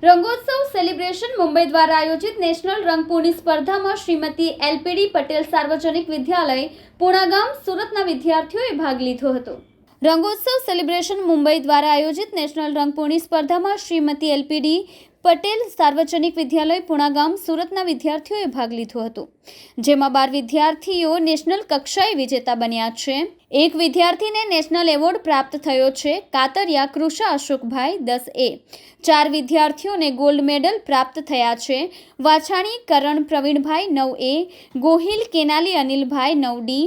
રંગોત્સવ celebration Mumbai દ્વારા આયોજિત national રંગપૂર્ણિ સ્પર્ધામાં શ્રીમતી એલપીડી પટેલ સાર્વજનિક વિદ્યાલય પૂણાગામ સુરતના વિદ્યાર્થીઓએ ભાગ લીધો હતો। રંગોત્સવ સેલિબ્રેશન મુંબઈ દ્વારા આયોજિત નેશનલ રંગપૂર્ણિ સ્પર્ધામાં શ્રીમતી એલપીડી પટેલ સાર્વજનિક વિદ્યાલય પૂણાગામ સુરતના વિદ્યાર્થીઓએ ભાગ લીધો હતો, જેમાં 12 વિદ્યાર્થીઓ નેશનલ કક્ષાએ વિજેતા બન્યા છે। એક વિદ્યાર્થીને નેશનલ એવોર્ડ પ્રાપ્ત થયો છે। કાતરિયા કૃષા અશોકભાઈ 10A, 4 વિદ્યાર્થીઓને ગોલ્ડ મેડલ પ્રાપ્ત થયા છે। વાછાણી કરણ પ્રવીણભાઈ 9A, ગોહિલ કેનાલી અનિલભાઈ 9D,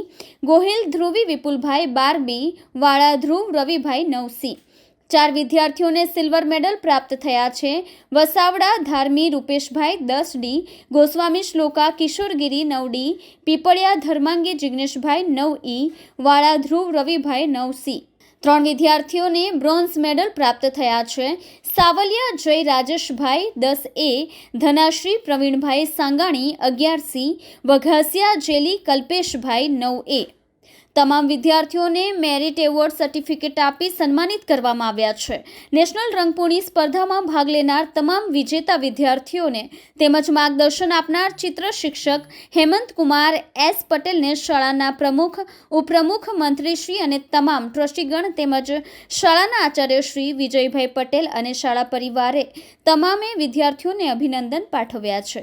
ગોહિલ ધ્રુવી વિપુલભાઈ 12B, વાળા ધ્રુવ રવિભાઈ 9C। 4 વિદ્યાર્થીઓને સિલ્વર મેડલ પ્રાપ્ત થયા છે। વસાવડા ધાર્મી રૂપેશભાઈ 10D, ગોસ્વામી શ્લોકા કિશોરગીરી 9D, પીપળિયા ધર્માંગી જિગ્નેશભાઈ 9E, વાળા ધ્રુવ રવિભાઈ 9C। 3 વિદ્યાર્થીઓને બ્રોન્ઝ મેડલ પ્રાપ્ત થયા છે। Savaliya Jay Rajeshbhai 10A, Dhanashree Pravinbhai Sangani 11C, Vaghasiya Jeli Kalpeshbhai 9A। તમામ વિદ્યાર્થીઓને મેરિટ એવોર્ડ સર્ટિફિકેટ આપી સન્માનિત કરવામાં આવ્યા છે। નેશનલ રંગપૂર્ણિ સ્પર્ધામાં ભાગ લેનાર તમામ વિજેતા વિદ્યાર્થીઓને તેમજ માર્ગદર્શન આપનાર ચિત્ર શિક્ષક હેમંત કુમાર S પટેલને શાળાના પ્રમુખ, ઉપપ્રમુખ, મંત્રીશ્રી અને તમામ ટ્રસ્ટીગણ તેમજ શાળાના આચાર્યશ્રી વિજયભાઈ પટેલ અને શાળા પરિવારે તમામે વિદ્યાર્થીઓને અભિનંદન પાઠવ્યા છે।